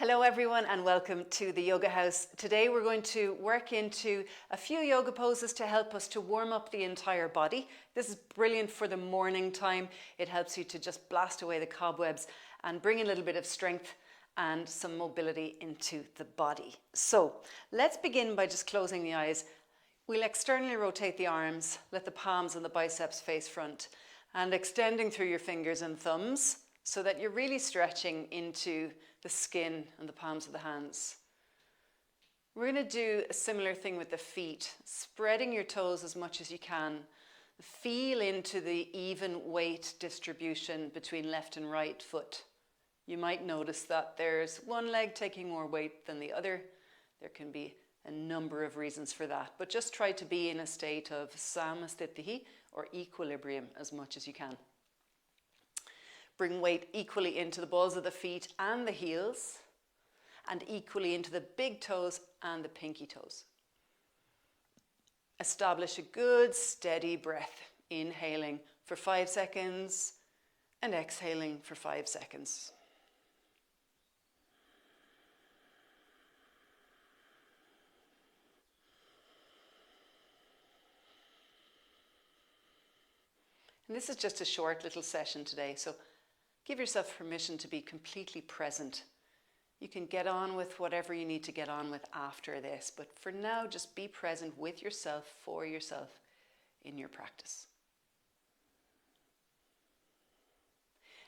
Hello everyone and welcome to the Yoga House. Today we're going to work into a few yoga poses to help us to warm up the entire body. This is brilliant for the morning time. It helps you to just blast away the cobwebs and bring a little bit of strength and some mobility into the body. So let's begin by just closing the eyes. We'll externally rotate the arms, let the palms and the biceps face front, and extending through your fingers and thumbs so that you're really stretching into the skin and the palms of the hands. We're going to do a similar thing with the feet, spreading your toes as much as you can. Feel into the even weight distribution between left and right foot. You might notice that there's one leg taking more weight than the other. There can be a number of reasons for that, but just try to be in a state of samasthiti or equilibrium as much as you can. Bring weight equally into the balls of the feet and the heels, and equally into the big toes and the pinky toes. Establish a good steady breath, inhaling for 5 seconds and exhaling for 5 seconds. And this is just a short little session today, so give yourself permission to be completely present. You can get on with whatever you need to get on with after this, but for now, just be present with yourself, for yourself, in your practice.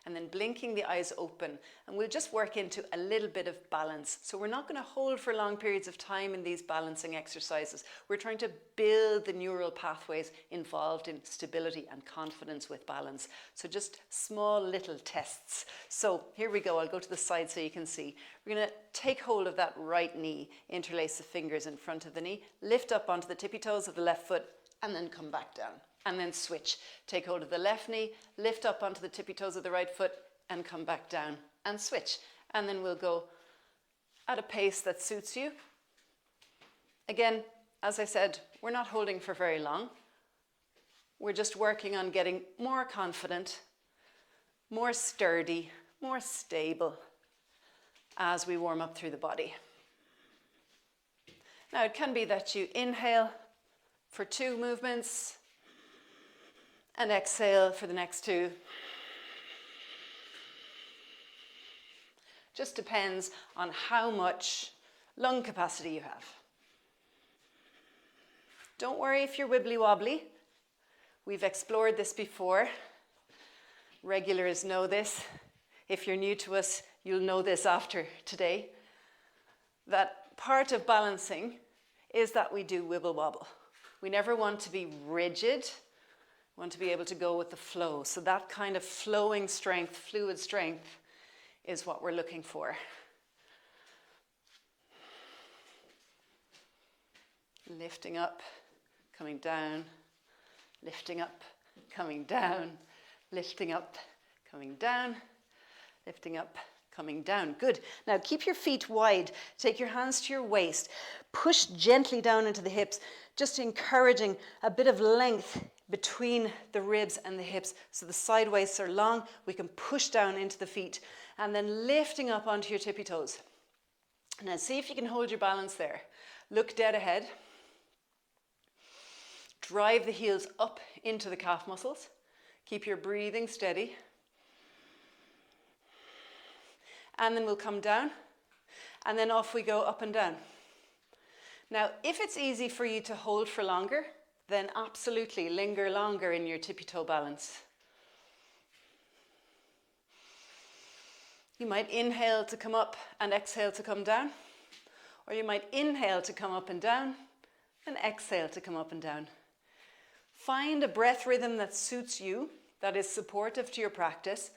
And then blinking the eyes open, and we'll just work into a little bit of balance. So we're not going to hold for long periods of time in these balancing exercises. We're trying to build the neural pathways involved in stability and confidence with balance. So just small little tests. So here we go. I'll go to the side so you can see. We're going to take hold of that right knee, interlace the fingers in front of the knee, lift up onto the tippy toes of the left foot, and then come back down. And then switch. Take hold of the left knee, lift up onto the tippy toes of the right foot, and come back down and switch. And then we'll go at a pace that suits you. Again, as I said, we're not holding for very long. We're just working on getting more confident, more sturdy, more stable as we warm up through the body. Now, it can be that you inhale for 2 movements, and exhale for the next 2. Just depends on how much lung capacity you have. Don't worry if you're wibbly wobbly. We've explored this before. Regulars know this. If you're new to us, you'll know this after today. That part of balancing is that we do wibble wobble. We never want to be rigid. Want to be able to go with the flow. So that kind of flowing strength, fluid strength, is what we're looking for. Lifting up, coming down, lifting up, coming down, lifting up, coming down, lifting up, coming down. Good. Now keep your feet wide. Take your hands to your waist. Push gently down into the hips, just encouraging a bit of length between the ribs and the hips. So the side waists are long. We can push down into the feet and then lifting up onto your tippy toes. Now see if you can hold your balance there. Look dead ahead. Drive the heels up into the calf muscles. Keep your breathing steady. And then we'll come down, and then off we go up and down. Now, if it's easy for you to hold for longer, then absolutely linger longer in your tippy toe balance. You might inhale to come up and exhale to come down, or you might inhale to come up and down and exhale to come up and down. Find a breath rhythm that suits you, that is supportive to your practice.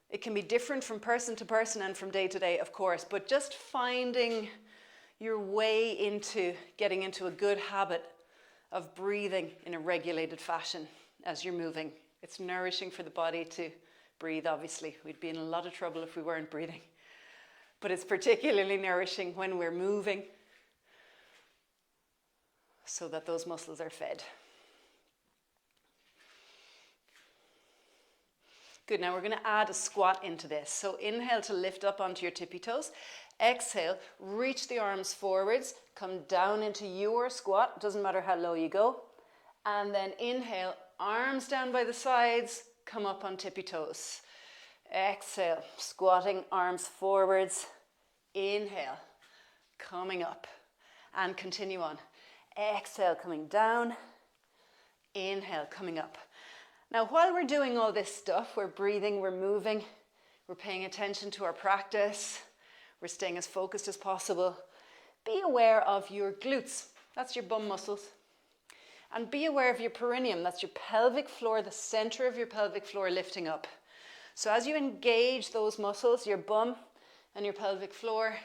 It can be different from person to person and from day to day, of course, but just finding your way into getting into a good habit of breathing in a regulated fashion as you're moving. It's nourishing for the body to breathe, obviously. We'd be in a lot of trouble if we weren't breathing. But it's particularly nourishing when we're moving so that those muscles are fed. Good, now we're going to add a squat into this. So inhale to lift up onto your tippy toes. Exhale, reach the arms forwards, come down into your squat, doesn't matter how low you go. And then inhale, arms down by the sides, come up on tippy toes. Exhale, squatting, arms forwards. Inhale, coming up. And continue on. Exhale, coming down. Inhale, coming up. Now, while we're doing all this stuff, we're breathing, we're moving, we're paying attention to our practice, we're staying as focused as possible. Be aware of your glutes. That's your bum muscles. And be aware of your perineum. That's your pelvic floor, the center of your pelvic floor lifting up. So as you engage those muscles, your bum and your pelvic floor,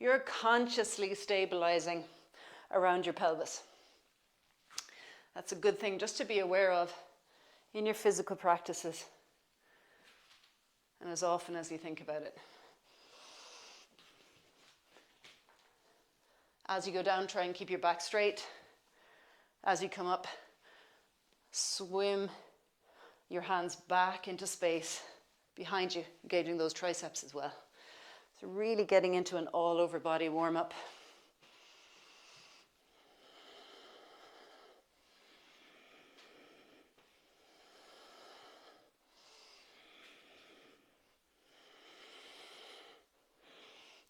you're consciously stabilizing around your pelvis. That's a good thing just to be aware of in your physical practices and as often as you think about it. As you go down, try and keep your back straight. As you come up, swim your hands back into space behind you, engaging those triceps as well. So really getting into an all-over body warm-up.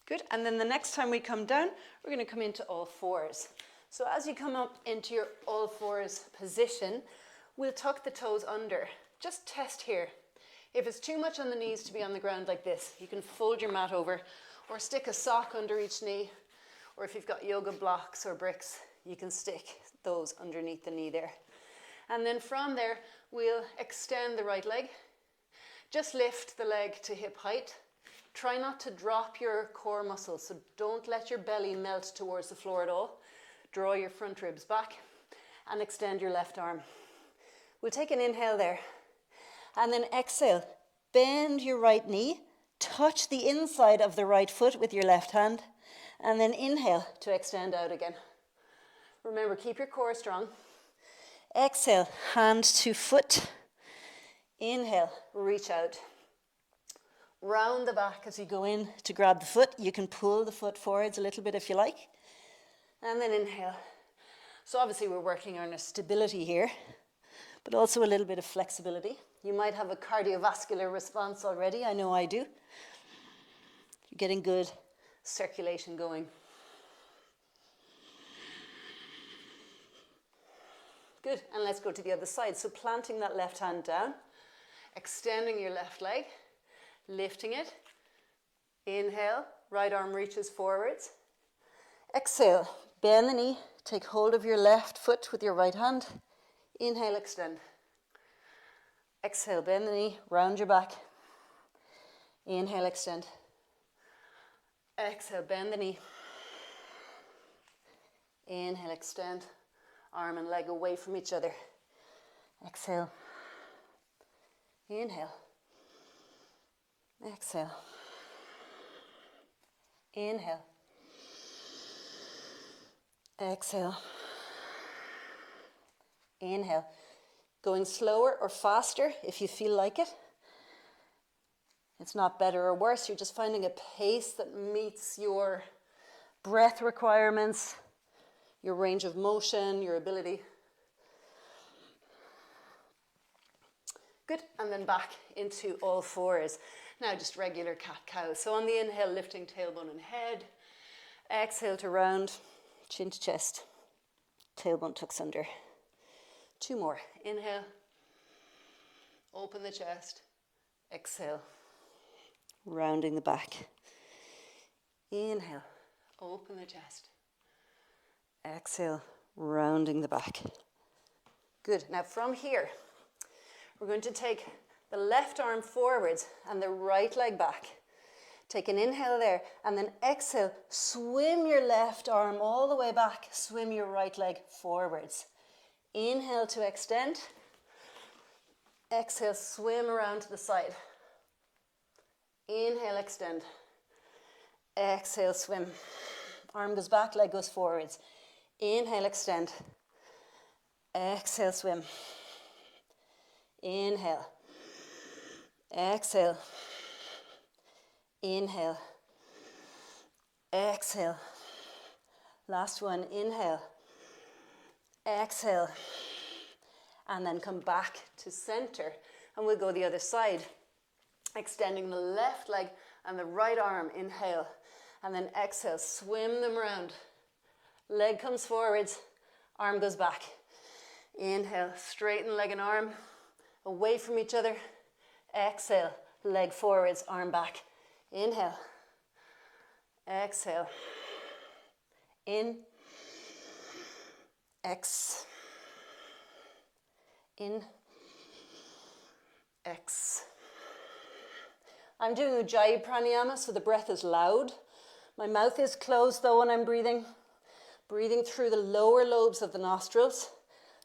Good, and then the next time we come down, we're going to come into all fours. So as you come up into your all fours position, we'll tuck the toes under. Just test here. If it's too much on the knees to be on the ground like this, you can fold your mat over or stick a sock under each knee. Or if you've got yoga blocks or bricks, you can stick those underneath the knee there. And then from there, we'll extend the right leg. Just lift the leg to hip height. Try not to drop your core muscles, so don't let your belly melt towards the floor at all. Draw your front ribs back and extend your left arm. We'll take an inhale there. And then exhale. Bend your right knee. Touch the inside of the right foot with your left hand. And then inhale to extend out again. Remember, keep your core strong. Exhale, hand to foot. Inhale, reach out. Round the back as you go in to grab the foot. You can pull the foot forwards a little bit if you like. And then inhale. So obviously we're working on our stability here, but also a little bit of flexibility. You might have a cardiovascular response already. I know I do. You're getting good circulation going. Good, and let's go to the other side. So planting that left hand down, extending your left leg, lifting it. Inhale, right arm reaches forwards. Exhale, bend the knee, take hold of your left foot with your right hand. Inhale, extend. Exhale, bend the knee, round your back. Inhale, extend. Exhale, bend the knee. Inhale, extend. Arm and leg away from each other. Exhale. Inhale. Exhale. Inhale. Exhale. Inhale. Going slower or faster if you feel like it. It's not better or worse. You're just finding a pace that meets your breath requirements, your range of motion, your ability. Good. And then back into all fours. Now just regular cat-cow. So on the inhale, lifting tailbone and head. Exhale to round, chin to chest. Tailbone tucks under. 2 more. Inhale. Open the chest. Exhale. Rounding the back. Inhale. Open the chest. Exhale. Rounding the back. Good. Now from here, we're going to take the left arm forwards and the right leg back. Take an inhale there and then exhale. Swim your left arm all the way back. Swim your right leg forwards. Inhale to extend. Exhale, swim around to the side. Inhale, extend. Exhale, swim. Arm goes back, leg goes forwards. Inhale, extend. Exhale, swim. Inhale. Exhale. Inhale. exhale. Last one, inhale, exhale, and then come back to center. And we'll go the other side, extending the left leg and the right arm, inhale, and then exhale, swim them around. Leg comes forwards, arm goes back. Inhale, straighten leg and arm away from each other. Exhale, leg forwards, arm back. Inhale, exhale, in, X, in, X. I'm doing Ujjayi Pranayama, so the breath is loud. My mouth is closed though when I'm breathing. Breathing through the lower lobes of the nostrils,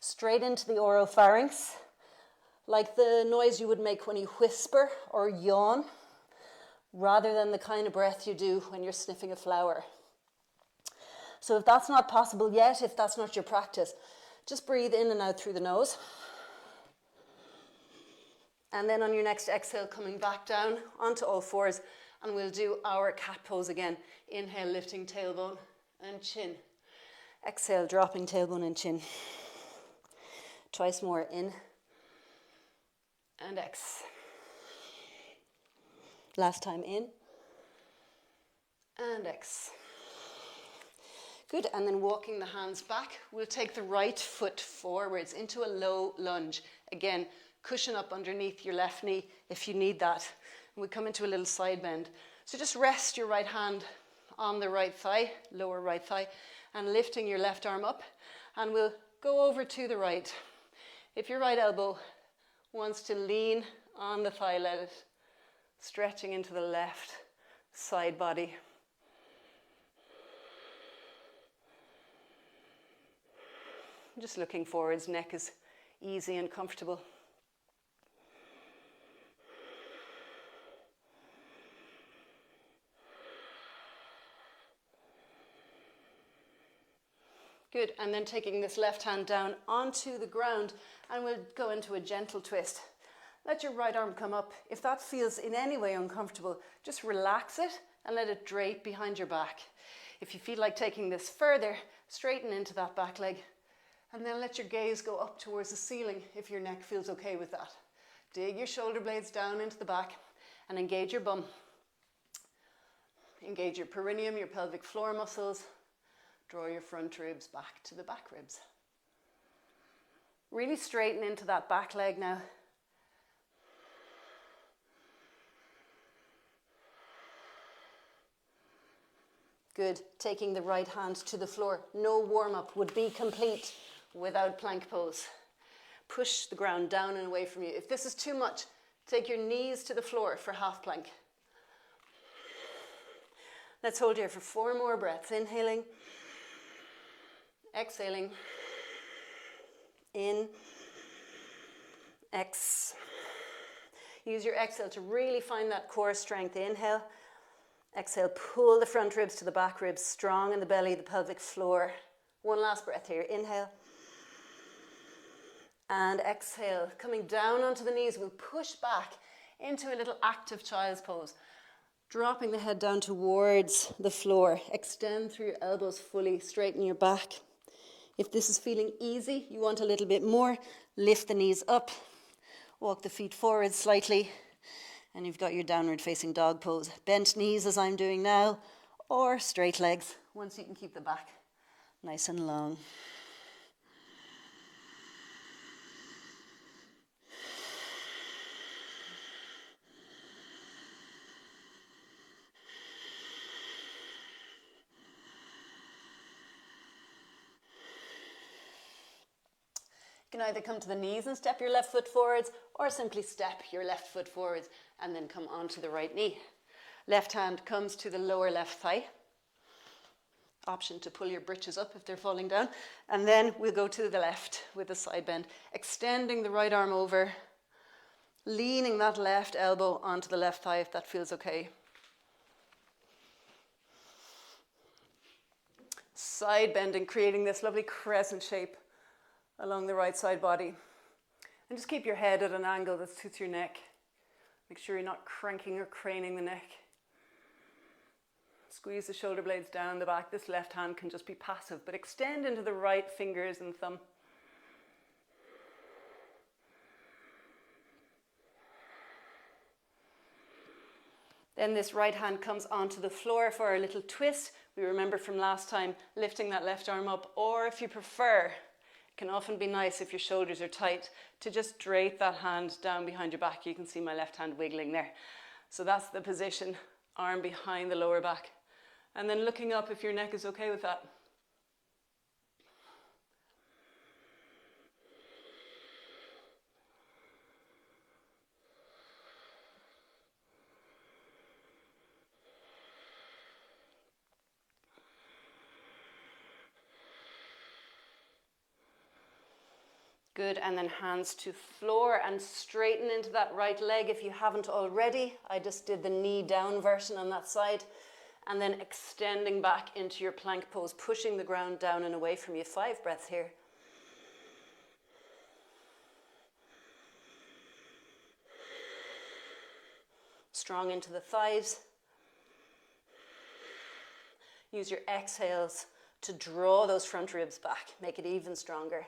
straight into the oropharynx, like the noise you would make when you whisper or yawn, rather than the kind of breath you do when you're sniffing a flower. So if that's not possible yet, if that's not your practice, just breathe in and out through the nose. And then on your next exhale, coming back down onto all fours, and we'll do our cat pose again. Inhale, lifting tailbone and chin. Exhale, dropping tailbone and chin. Twice more, in and X. Last time, in and X. Good, and then walking the hands back, we'll take the right foot forwards into a low lunge. Again, cushion up underneath your left knee if you need that. And we come into a little side bend. So just rest your right hand on the right thigh, lower right thigh, and lifting your left arm up. And we'll go over to the right. If your right elbow wants to lean on the thigh, let it, stretching into the left side body. Just looking forwards, neck is easy and comfortable. Good, and then taking this left hand down onto the ground, and we'll go into a gentle twist. Let your right arm come up. If that feels in any way uncomfortable, just relax it and let it drape behind your back. If you feel like taking this further, straighten into that back leg, and then let your gaze go up towards the ceiling if your neck feels okay with that. Dig your shoulder blades down into the back and engage your bum. Engage your perineum, your pelvic floor muscles. Draw your front ribs back to the back ribs. Really straighten into that back leg now. Good. Taking the right hand to the floor. No warm-up would be complete without plank pose. Push the ground down and away from you. If this is too much, take your knees to the floor for half plank. Let's hold here for 4 more breaths. Inhaling. Exhaling. In. X. Use your exhale to really find that core strength. Inhale. Exhale, pull the front ribs to the back ribs, strong in the belly, the pelvic floor. One last breath here. Inhale. And exhale. Coming down onto the knees, we'll push back into a little active child's pose. Dropping the head down towards the floor. Extend through your elbows fully, straighten your back. If this is feeling easy, you want a little bit more, lift the knees up, walk the feet forward slightly, and you've got your downward facing dog pose. Bent knees as I'm doing now, or straight legs, once you can keep the back nice and long. You can either come to the knees and step your left foot forwards, or simply step your left foot forwards and then come onto the right knee. Left hand comes to the lower left thigh. Option to pull your britches up if they're falling down. And then we'll go to the left with a side bend, extending the right arm over, leaning that left elbow onto the left thigh if that feels okay. Side bending, creating this lovely crescent shape along the right side body. And just keep your head at an angle that suits your neck. Make sure you're not cranking or craning the neck. Squeeze the shoulder blades down the back. This left hand can just be passive, but extend into the right fingers and thumb. Then this right hand comes onto the floor for our little twist. We remember from last time, lifting that left arm up, or if you prefer, it can often be nice if your shoulders are tight to just drape that hand down behind your back. You can see my left hand wiggling there. So that's the position, arm behind the lower back. And then looking up if your neck is okay with that. Good, and then hands to floor and straighten into that right leg if you haven't already. I just did the knee down version on that side. And then extending back into your plank pose, pushing the ground down and away from you. 5 breaths here. Strong into the thighs. Use your exhales to draw those front ribs back. Make it even stronger.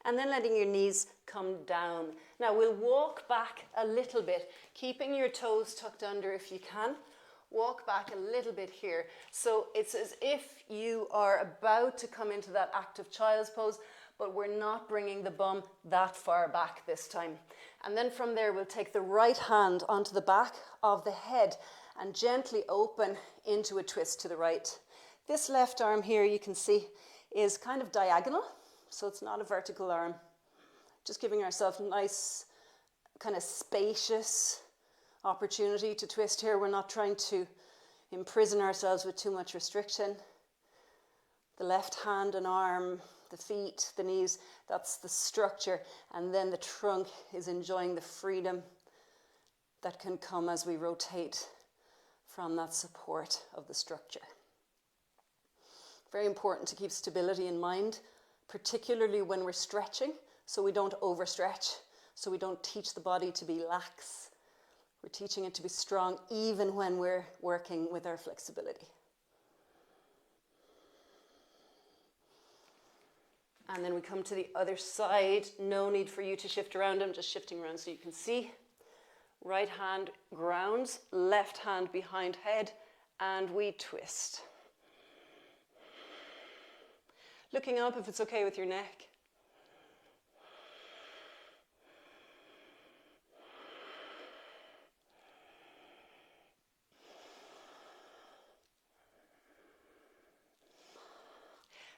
And then letting your knees come down. Now we'll walk back a little bit, keeping your toes tucked under if you can. Walk back a little bit here. So it's as if you are about to come into that active child's pose, but we're not bringing the bum that far back this time. And then from there, we'll take the right hand onto the back of the head and gently open into a twist to the right. This left arm here, you can see, is kind of diagonal. So it's not a vertical arm. Just giving ourselves a nice, kind of spacious opportunity to twist here. We're not trying to imprison ourselves with too much restriction. The left hand and arm, the feet, the knees, that's the structure. And then the trunk is enjoying the freedom that can come as we rotate from that support of the structure. Very important to keep stability in mind, particularly when we're stretching, so we don't overstretch, so we don't teach the body to be lax. We're teaching it to be strong even when we're working with our flexibility. And then we come to the other side. No need for you to shift around. I'm just shifting around so you can see. Right hand grounds, left hand behind head, and we twist. Looking up if it's okay with your neck.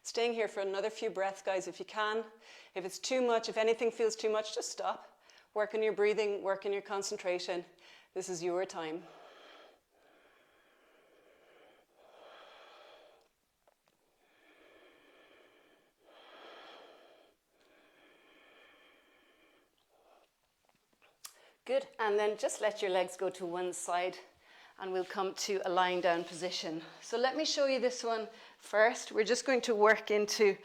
Staying here for another few breaths, guys, if you can. If it's too much, if anything feels too much, just stop. Work on your breathing, work on your concentration. This is your time. Good, and then just let your legs go to one side and we'll come to a lying down position. So let me show you this one first. We're just going to work into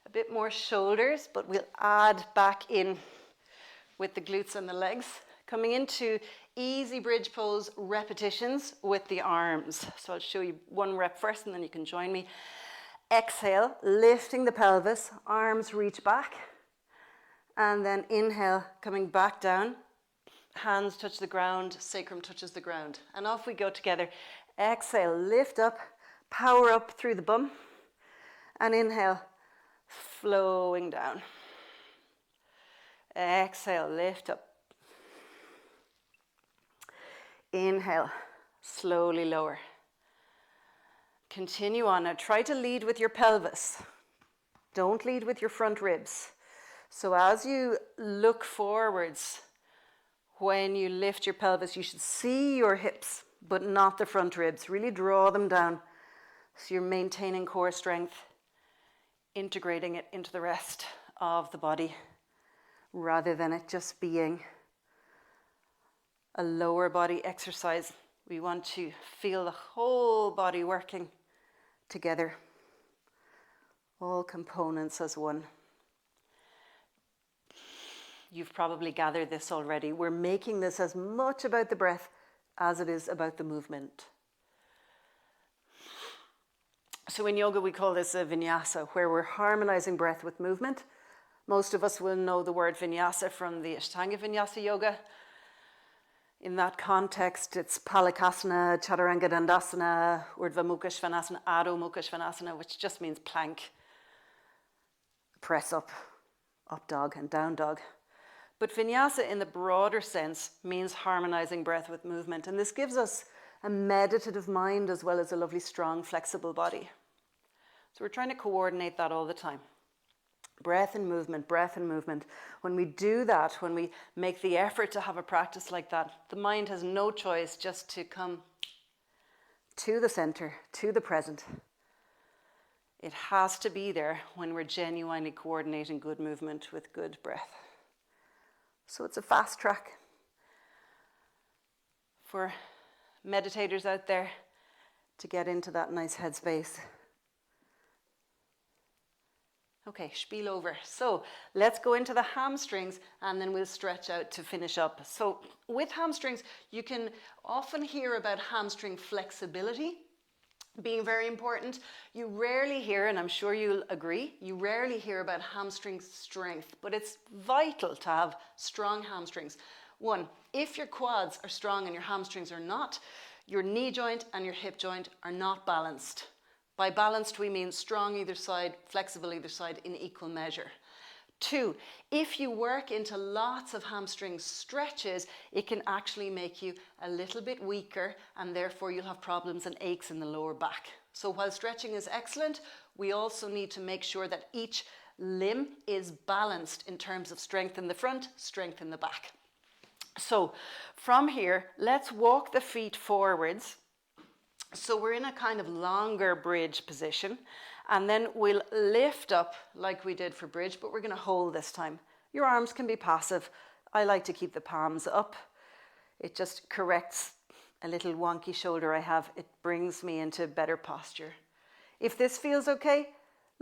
a bit more shoulders, but we'll add back in with the glutes and the legs. Coming into easy bridge pose repetitions with the arms. So I'll show you one rep first and then you can join me. Exhale, lifting the pelvis, arms reach back. And then inhale, coming back down. Hands touch the ground, sacrum touches the ground. And off we go together. Exhale, lift up, power up through the bum. And inhale, flowing down. Exhale, lift up. Inhale, slowly lower. Continue on. Now try to lead with your pelvis. Don't lead with your front ribs. So as you look forwards, when you lift your pelvis, you should see your hips, but not the front ribs. Really draw them down so you're maintaining core strength, integrating it into the rest of the body, rather than it just being a lower body exercise. We want to feel the whole body working together, all components as one. You've probably gathered this already. We're making this as much about the breath as it is about the movement. So in yoga, we call this a vinyasa, where we're harmonizing breath with movement. Most of us will know the word vinyasa from the Ashtanga Vinyasa Yoga. In that context, it's Palakasana, Chaturanga Dandasana, Urdhva Mukha Svanasana, Adho Mukha Svanasana, which just means plank, press up, up dog and down dog. But vinyasa in the broader sense means harmonizing breath with movement. And this gives us a meditative mind as well as a lovely, strong, flexible body. So we're trying to coordinate that all the time. Breath and movement, breath and movement. When we do that, when we make the effort to have a practice like that, the mind has no choice just to come to the center, to the present. It has to be there when we're genuinely coordinating good movement with good breath. So it's a fast track for meditators out there to get into that nice headspace. Okay, spiel over. So let's go into the hamstrings and then we'll stretch out to finish up. So with hamstrings, you can often hear about hamstring flexibility being very important. You rarely hear, and I'm sure you'll agree, you rarely hear about hamstring strength, but it's vital to have strong hamstrings. One, if your quads are strong and your hamstrings are not, your knee joint and your hip joint are not balanced. By balanced, we mean strong either side, flexible either side in equal measure. Two, if you work into lots of hamstring stretches, it can actually make you a little bit weaker and therefore you'll have problems and aches in the lower back. So while stretching is excellent, we also need to make sure that each limb is balanced in terms of strength in the front, strength in the back. So from here, let's walk the feet forwards. So we're in a kind of longer bridge position, and then we'll lift up like we did for bridge, but we're going to hold this time. Your arms can be passive. I like to keep the palms up. It just corrects a little wonky shoulder I have. It brings me into better posture. If this feels okay,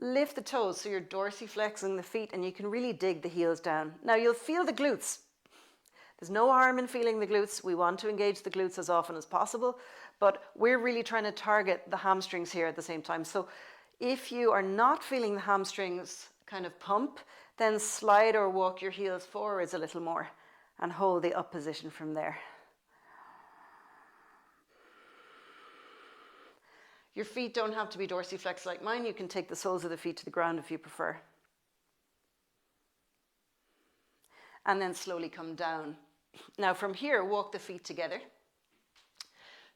lift the toes so you're dorsiflexing the feet and you can really dig the heels down. Now you'll feel the glutes. There's no harm in feeling the glutes. We want to engage the glutes as often as possible, but we're really trying to target the hamstrings here at the same time. So if you are not feeling the hamstrings kind of pump, then slide or walk your heels forwards a little more and hold the up position from there. Your feet don't have to be dorsiflexed like mine. You can take the soles of the feet to the ground if you prefer. And then slowly come down. Now from here, walk the feet together,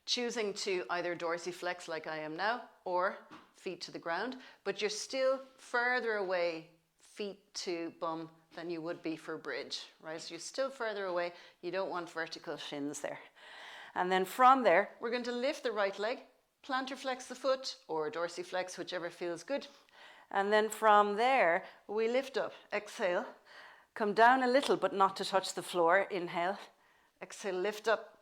choosing to either dorsiflex like I am now or feet to the ground, but you're still further away feet to bum than you would be for bridge, right? So you're still further away. You don't want vertical shins there. And then from there, we're going to lift the right leg, plantar flex the foot or dorsiflex, whichever feels good. And then from there, we lift up, exhale. Come down a little, but not to touch the floor. Inhale, exhale, lift up,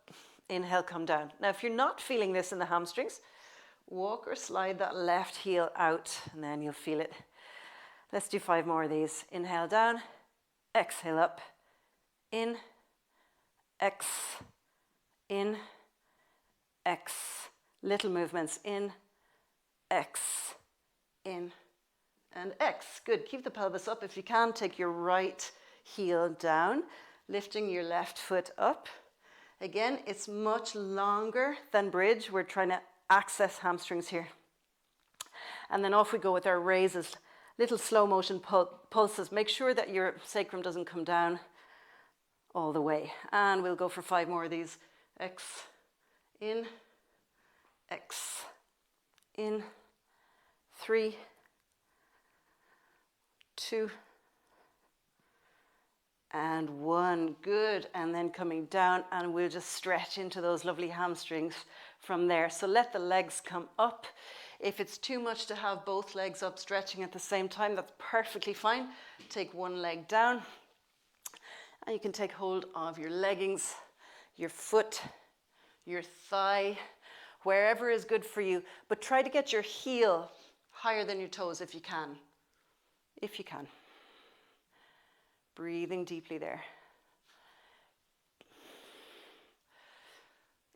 inhale, come down. Now, if you're not feeling this in the hamstrings, walk or slide that left heel out, and then you'll feel it. Let's do 5 more of these. Inhale down, exhale up, in, X, in, X. Little movements, in, X, in, and X. Good. Keep the pelvis up. If you can, take your right heel down, lifting your left foot up. Again, it's much longer than bridge. We're trying to access hamstrings here. And then off we go with our raises. Little slow motion pulses. Make sure that your sacrum doesn't come down all the way. And we'll go for 5 more of these. X, in, X, in, 3, 2, and 1. Good. And then coming down, and we'll just stretch into those lovely hamstrings from there. So let the legs come up. If it's too much to have both legs up stretching at the same time, that's perfectly fine. Take one leg down, and you can take hold of your leggings, your foot, your thigh, wherever is good for you. But try to get your heel higher than your toes if you can. If you can. breathing deeply there.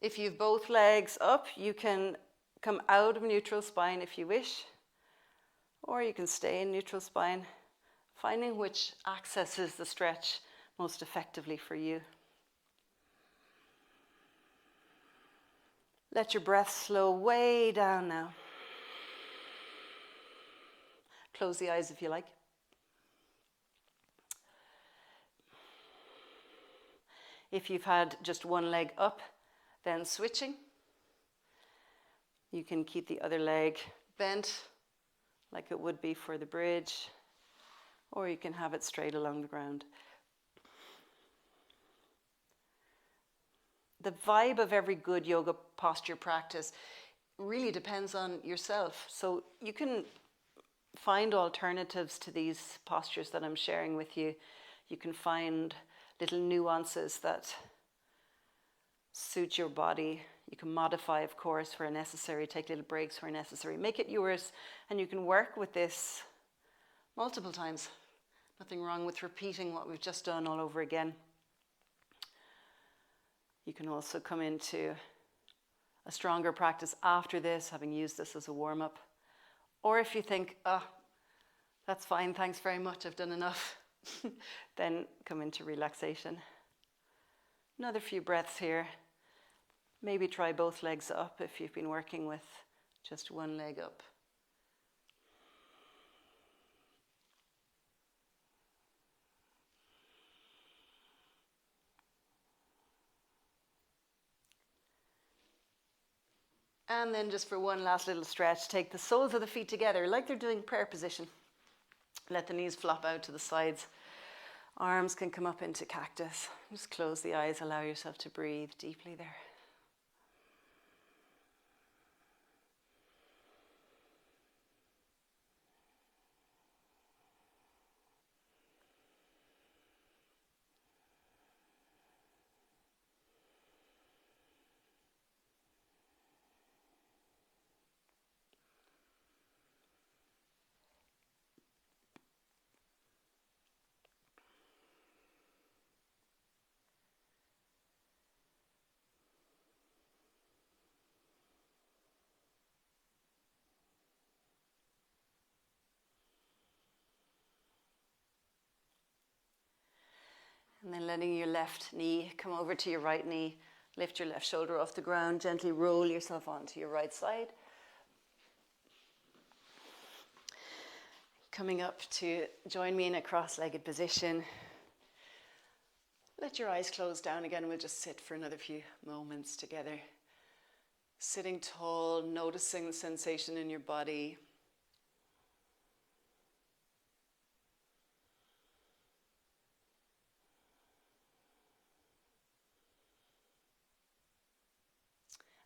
If you've both legs up, you can come out of neutral spine if you wish, or you can stay in neutral spine, finding which accesses the stretch most effectively for you. Let your breath slow way down now. Close the eyes if you like. If you've had just one leg up, then switching. You can keep the other leg bent like it would be for the bridge, or you can have it straight along the ground. The vibe of every good yoga posture practice really depends on yourself. So you can find alternatives to these postures that I'm sharing with you. You can find little nuances that suit your body. You can modify, of course, where necessary, take little breaks where necessary. Make it yours, and you can work with this multiple times. Nothing wrong with repeating what we've just done all over again. You can also come into a stronger practice after this, having used this as a warm-up. Or if you think, that's fine, thanks very much, I've done enough, then come into relaxation. Another few breaths here. Maybe try both legs up if you've been working with just one leg up. And then just for one last little stretch, take the soles of the feet together like they're doing prayer position. Let the knees flop out to the sides. Arms can come up into cactus. Just close the eyes, allow yourself to breathe deeply there. And then letting your left knee come over to your right knee. Lift your left shoulder off the ground. Gently roll yourself onto your right side. Coming up to join me in a cross-legged position. Let your eyes close down again. We'll just sit for another few moments together. Sitting tall, noticing the sensation in your body.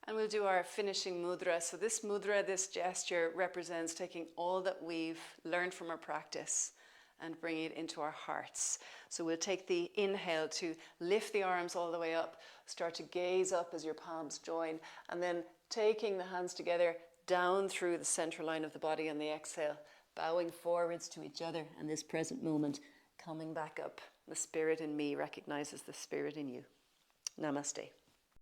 And we'll do our finishing mudra. So this mudra, this gesture, represents taking all that we've learned from our practice and bringing it into our hearts. So we'll take the inhale to lift the arms all the way up, start to gaze up as your palms join, and then taking the hands together down through the central line of the body on the exhale, bowing forwards to each other in this present moment, coming back up. The spirit in me recognizes the spirit in you. Namaste.